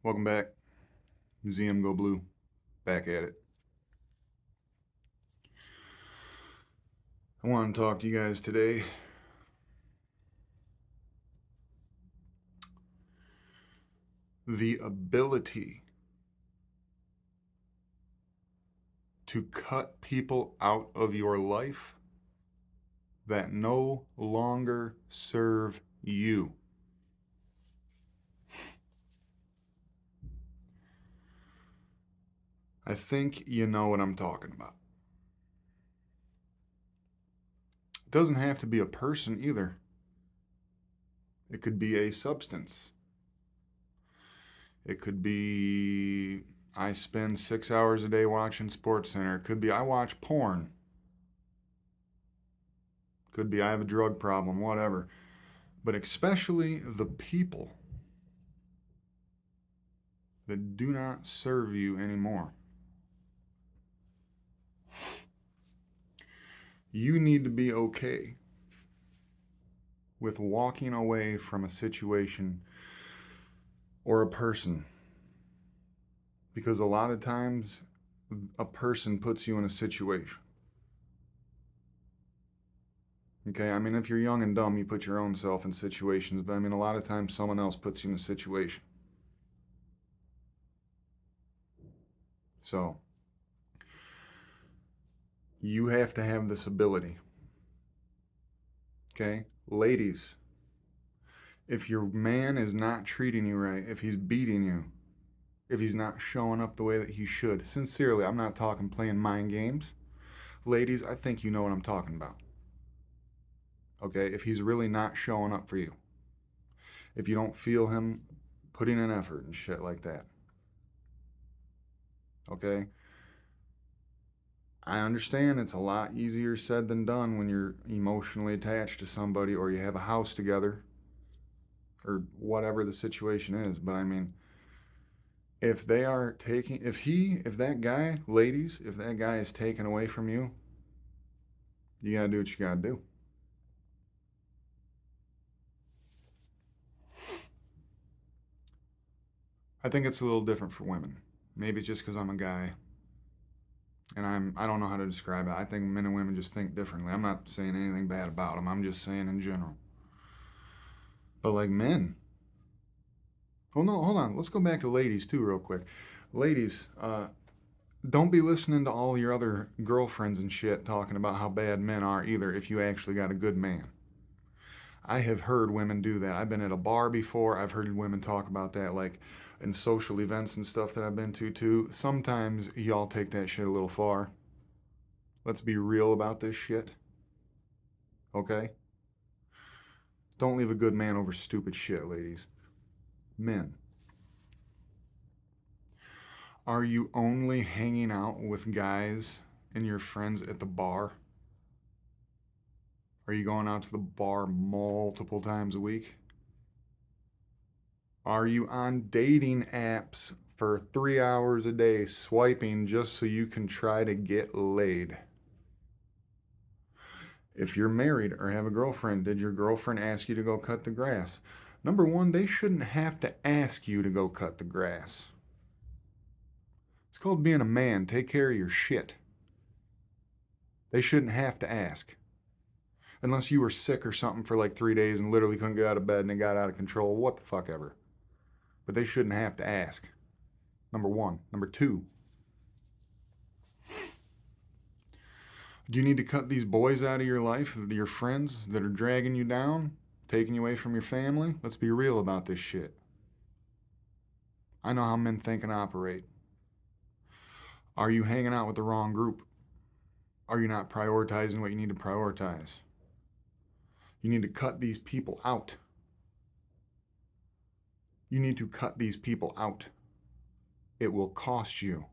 Welcome back. zmgoblue, back at it. I want to talk to you guys today the ability to cut people out of your life that no longer serve you. I think you know what I'm talking about. It doesn't have to be a person either. It could be a substance. It could be I spend 6 hours a day watching SportsCenter. It could be I watch porn. It could be I have a drug problem, whatever. But especially the people that do not serve you anymore. You need to be okay with walking away from a situation or a person, because a lot of times a person puts you in a situation. Okay, I mean, if you're young and dumb, you put your own self in situations, but I mean, a lot of times someone else puts you in a situation. So, you have to have this ability. Okay, ladies, if your man is not treating you right, if he's beating you, if he's not showing up the way that he should, sincerely, I'm not talking playing mind games. Ladies, I think you know what I'm talking about. Okay, if he's really not showing up for you, if you don't feel him putting in effort and shit like that. Okay, I understand it's a lot easier said than done when you're emotionally attached to somebody or you have a house together or whatever the situation is, but I mean, if they are taking, if that guy, ladies, if that guy is taken away from you, you gotta do what you gotta do. I think it's a little different for women. Maybe it's just because I'm a guy and I don't know how to describe it. I think men and women just think differently. I'm not saying anything bad about them. I'm just saying in general. But like men, well, no, hold on. Let's go back to ladies too, real quick. Ladies, don't be listening to all your other girlfriends and shit talking about how bad men are either. If you actually got a good man, I have heard women do that. I've been at a bar before. I've heard women talk about that, like in social events and stuff that I've been to too. Sometimes y'all take that shit a little far. Let's be real about this shit, okay? Don't leave a good man over stupid shit, ladies. Men, are you only hanging out with guys and your friends at the bar? Are you going out to the bar multiple times a week? Are you on dating apps for 3 hours a day swiping just so you can try to get laid? If you're married or have a girlfriend, did your girlfriend ask you to go cut the grass? Number one, they shouldn't have to ask you to go cut the grass. It's called being a man. Take care of your shit. They shouldn't have to ask. Unless you were sick or something for like 3 days and literally couldn't get out of bed and it got out of control. What the fuck ever. But they shouldn't have to ask. Number one. Number two, do you need to cut these boys out of your life, your friends that are dragging you down, taking you away from your family? Let's be real about this shit. I know how men think and operate. Are you hanging out with the wrong group? Are you not prioritizing what you need to prioritize? You need to cut these people out. You need to cut these people out. It will cost you.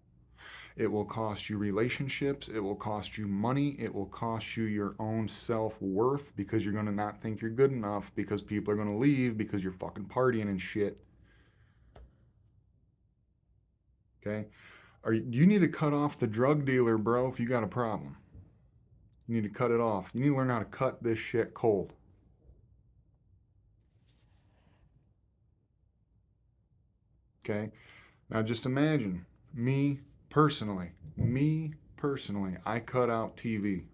It will cost you relationships. It will cost you money. It will cost you your own self-worth because you're going to not think you're good enough because people are going to leave because you're fucking partying and shit. Okay? You need to cut off the drug dealer, bro, if you got a problem. You need to cut it off. You need to learn how to cut this shit cold. Okay? Now just imagine me personally, I cut out TV.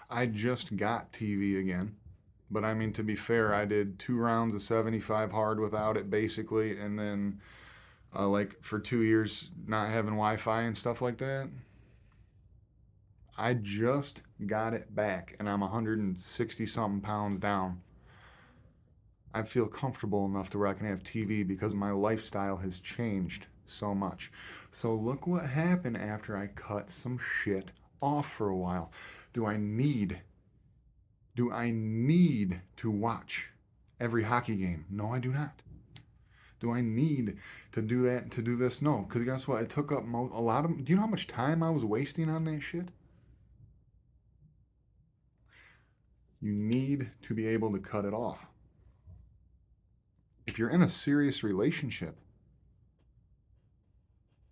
I just got TV again. But I mean, to be fair, I did 2 rounds of 75 hard without it basically, and then like for 2 years not having Wi-Fi and stuff like that. I just got it back, and I'm 160 something pounds down. I feel comfortable enough to where I can have TV because my lifestyle has changed so much. So look what happened after I cut some shit off for a while. Do I need do I need to watch every hockey game? No, I do not. Do I need to do that to do this? No, because guess what? It took up a lot of. Do you know how much time I was wasting on that shit? You need to be able to cut it off. If you're in a serious relationship,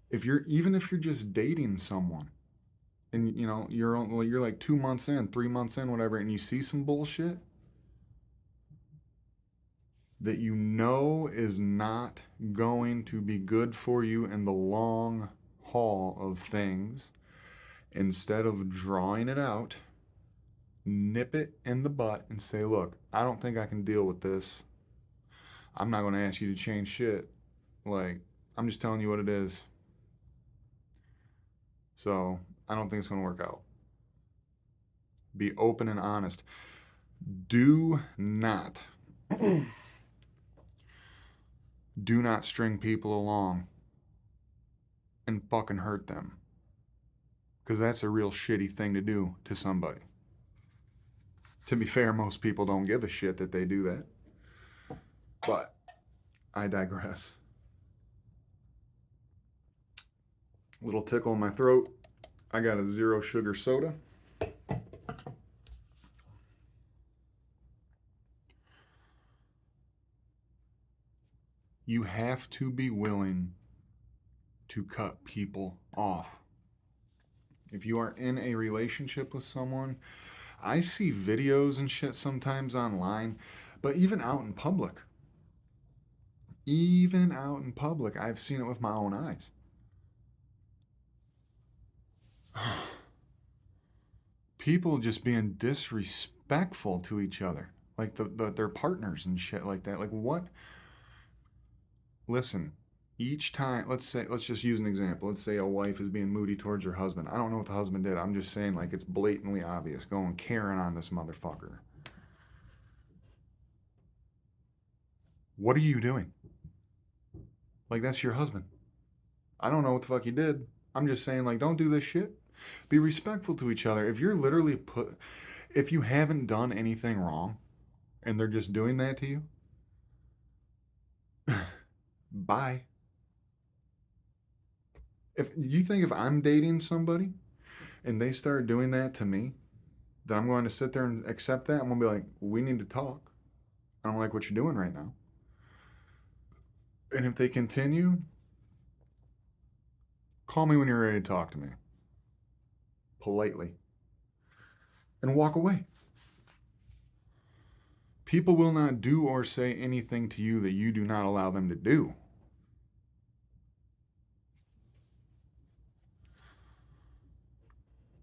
if you're just dating someone, and you're like 2 months in, 3 months in, whatever, and you see some bullshit that you know is not going to be good for you in the long haul of things, instead of drawing it out, nip it in the butt and say, look, I don't think I can deal with this. I'm not going to ask you to change shit. Like, I'm just telling you what it is. So, I don't think it's going to work out. Be open and honest. Do not, do not string people along and fucking hurt them. Because that's a real shitty thing to do to somebody. To be fair, most people don't give a shit that they do that. But I digress. Little tickle in my throat. I got a 0 sugar soda. You have to be willing to cut people off. If you are in a relationship with someone, I see videos and shit sometimes online, but even out in public, I've seen it with my own eyes. People just being disrespectful to each other, like their partners and shit like that. Like, what? Listen, each time, let's just use an example. Let's say a wife is being moody towards her husband. I don't know what the husband did. I'm just saying, like, it's blatantly obvious. Going Karen on this motherfucker. What are you doing? Like, that's your husband. I don't know what the fuck you did. I'm just saying, like, don't do this shit. Be respectful to each other. If you haven't done anything wrong and they're just doing that to you, bye. If you think if I'm dating somebody and they start doing that to me, then I'm going to sit there and accept that. I'm going to be like, we need to talk. I don't like what you're doing right now. And if they continue, call me when you're ready to talk to me politely and walk away. People will not do or say anything to you that you do not allow them to do.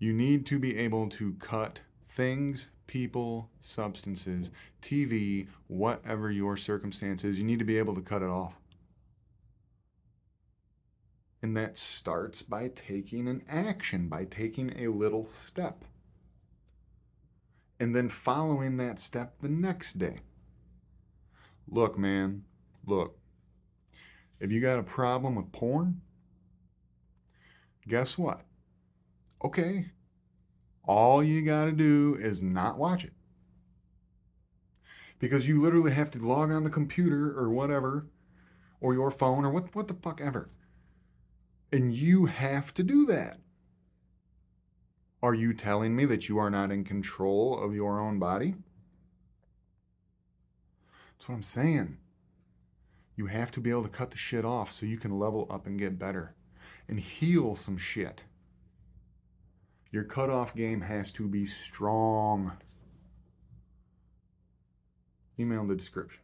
You need to be able to cut things, people, substances, TV, whatever your circumstances, you need to be able to cut it off. And that starts by taking an action, by taking a little step. And then following that step the next day. Look, man, look. If you got a problem with porn, guess what? Okay, all you got to do is not watch it. Because you literally have to log on the computer or whatever, or your phone, or what the fuck ever. And you have to do that. Are you telling me that you are not in control of your own body? That's what I'm saying. You have to be able to cut the shit off so you can level up and get better and heal some shit. Your cutoff game has to be strong. Email in the description.